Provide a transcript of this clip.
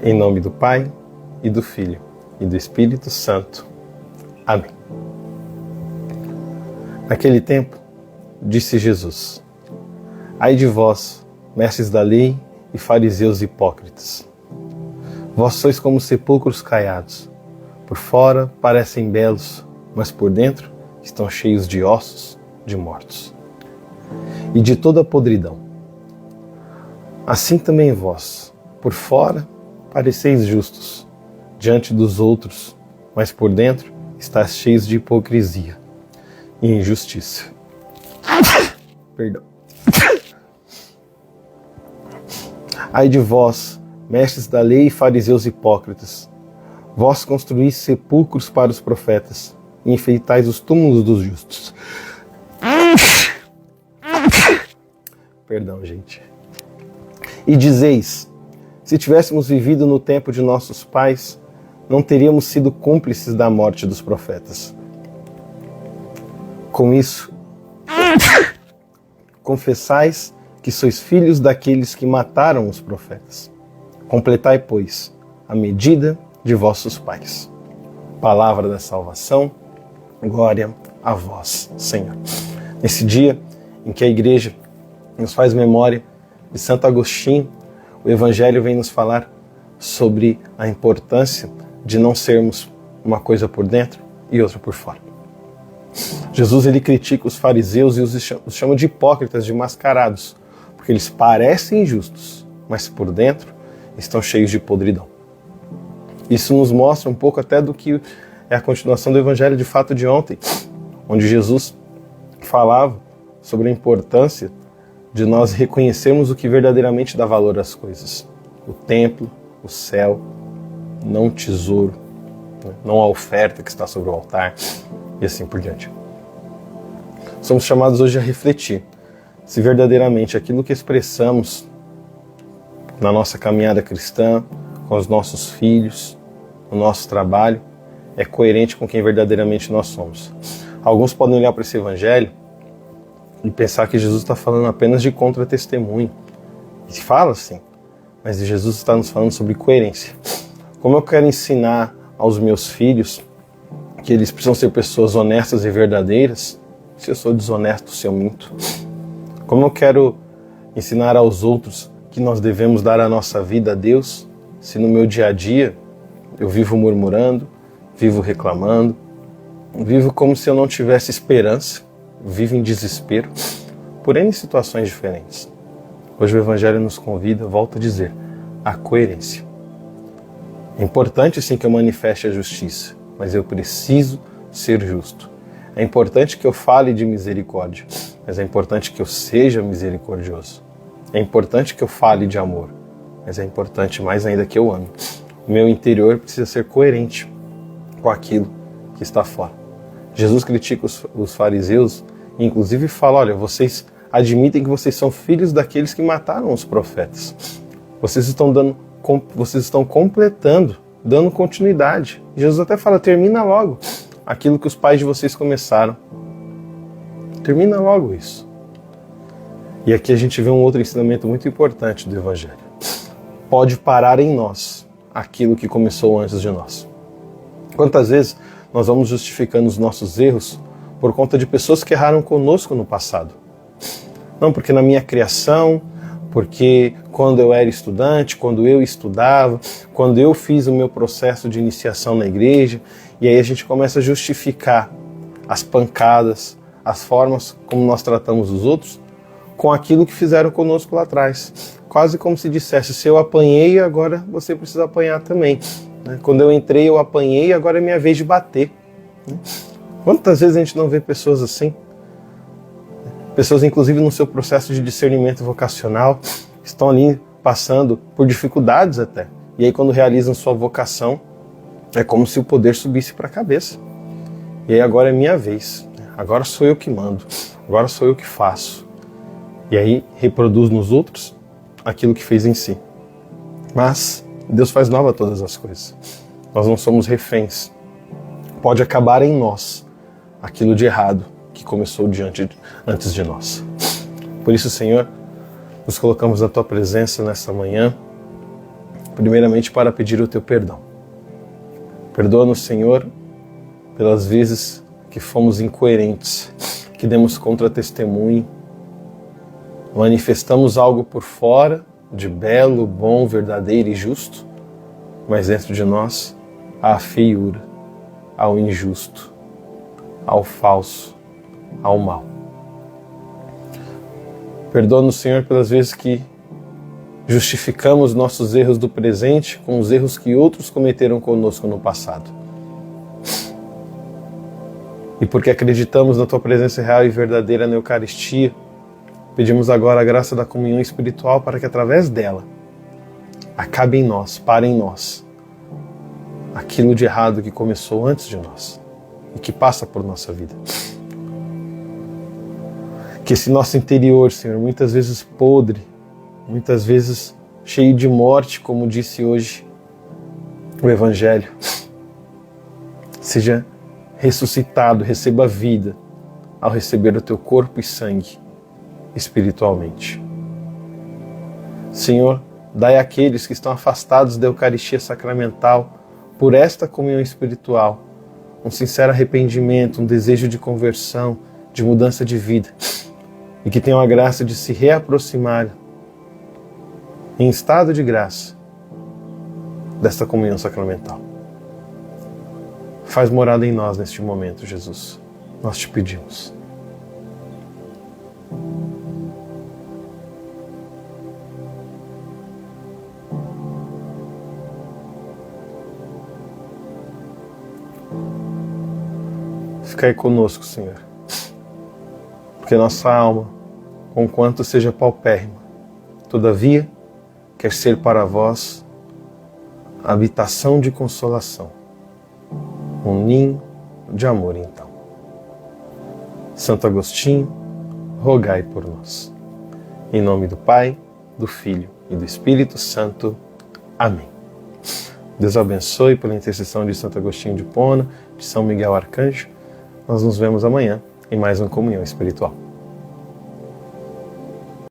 Em nome do Pai, e do Filho, e do Espírito Santo. Amém. Naquele tempo, disse Jesus: Ai de vós, mestres da lei e fariseus hipócritas! Vós sois como sepulcros caiados. Por fora parecem belos, mas por dentro estão cheios de ossos de mortos e de toda a podridão. Assim também vós, por fora, pareceis justos diante dos outros, mas por dentro estáis cheios de hipocrisia e injustiça. Perdão. Ai de vós, mestres da lei e fariseus hipócritas! Vós construís sepulcros para os profetas e enfeitais os túmulos dos justos. Perdão, gente. E dizeis: se tivéssemos vivido no tempo de nossos pais, não teríamos sido cúmplices da morte dos profetas. Com isso, confessais que sois filhos daqueles que mataram os profetas. Completai, pois, a medida de vossos pais. Palavra da salvação, glória a vós, Senhor. Nesse dia em que a Igreja nos faz memória de Santo Agostinho, o Evangelho vem nos falar sobre a importância de não sermos uma coisa por dentro e outra por fora. Jesus ele critica os fariseus e os chama de hipócritas, de mascarados, porque eles parecem justos, mas por dentro estão cheios de podridão. Isso nos mostra um pouco até do que é a continuação do Evangelho de fato de ontem, onde Jesus falava sobre a importância de nós reconhecermos o que verdadeiramente dá valor às coisas. O templo, o céu, não o tesouro, não a oferta que está sobre o altar e assim por diante. Somos chamados hoje a refletir se verdadeiramente aquilo que expressamos na nossa caminhada cristã, com os nossos filhos, no nosso trabalho, é coerente com quem verdadeiramente nós somos. Alguns podem olhar para esse Evangelho e pensar que Jesus está falando apenas de contra-testemunho. E fala assim, mas Jesus está nos falando sobre coerência. Como eu quero ensinar aos meus filhos que eles precisam ser pessoas honestas e verdadeiras, se eu sou desonesto, se eu minto? Como eu quero ensinar aos outros que nós devemos dar a nossa vida a Deus, se no meu dia a dia eu vivo murmurando, vivo reclamando, vivo como se eu não tivesse esperança, vivo em desespero, por N situações diferentes? Hoje o Evangelho nos convida, volto a dizer, à coerência. É importante sim que eu manifeste a justiça, mas eu preciso ser justo. É importante que eu fale de misericórdia, mas é importante que eu seja misericordioso. É importante que eu fale de amor, mas é importante mais ainda que eu ame. O meu interior precisa ser coerente com aquilo que está fora. Jesus critica os fariseus e inclusive fala, olha, vocês admitem que vocês são filhos daqueles que mataram os profetas. Vocês estão completando, dando continuidade. Jesus até fala, termina logo aquilo que os pais de vocês começaram. Termina logo isso. E aqui a gente vê um outro ensinamento muito importante do Evangelho. Pode parar em nós aquilo que começou antes de nós. Quantas vezes nós vamos justificando os nossos erros por conta de pessoas que erraram conosco no passado? Não, porque na minha criação, porque quando eu era estudante, quando eu estudava, quando eu fiz o meu processo de iniciação na igreja, e aí a gente começa a justificar as pancadas, as formas como nós tratamos os outros, com aquilo que fizeram conosco lá atrás. Quase como se dissesse, se eu apanhei, agora você precisa apanhar também. Quando eu entrei, eu apanhei, agora é minha vez de bater. Quantas vezes a gente não vê pessoas assim? Pessoas, inclusive, no seu processo de discernimento vocacional, estão ali passando por dificuldades até. E aí, quando realizam sua vocação, é como se o poder subisse para a cabeça. E aí, agora é minha vez. Agora sou eu que mando. Agora sou eu que faço. E aí, reproduz nos outros aquilo que fez em si. Mas Deus faz nova todas as coisas. Nós não somos reféns. Pode acabar em nós aquilo de errado que começou antes de nós. Por isso, Senhor, nos colocamos na Tua presença nessa manhã primeiramente para pedir o teu perdão. Perdoa-nos, Senhor, pelas vezes que fomos incoerentes, que demos contra-testemunho, manifestamos algo por fora de belo, bom, verdadeiro e justo, mas dentro de nós há a feiura, há o injusto, ao falso, ao mal. Perdoa-nos, Senhor, pelas vezes que justificamos nossos erros do presente com os erros que outros cometeram conosco no passado. E porque acreditamos na Tua presença real e verdadeira na Eucaristia, pedimos agora a graça da comunhão espiritual para que através dela acabe em nós, pare em nós, aquilo de errado que começou antes de nós e que passa por nossa vida. Que esse nosso interior, Senhor, muitas vezes podre, muitas vezes cheio de morte, como disse hoje o Evangelho, seja ressuscitado, receba vida ao receber o Teu corpo e sangue espiritualmente. Senhor, dai àqueles que estão afastados da Eucaristia sacramental por esta comunhão espiritual um sincero arrependimento, um desejo de conversão, de mudança de vida, e que tenham a graça de se reaproximar em estado de graça desta comunhão sacramental. Faz morada em nós neste momento, Jesus. Nós te pedimos. Ficai conosco, Senhor, porque nossa alma, conquanto seja paupérrima, todavia quer ser para vós a habitação de consolação, um ninho de amor então. Santo Agostinho, rogai por nós. Em nome do Pai, do Filho e do Espírito Santo. Amém. Deus abençoe pela intercessão de Santo Agostinho de Hipona, de São Miguel Arcanjo. Nós nos vemos amanhã em mais uma comunhão espiritual.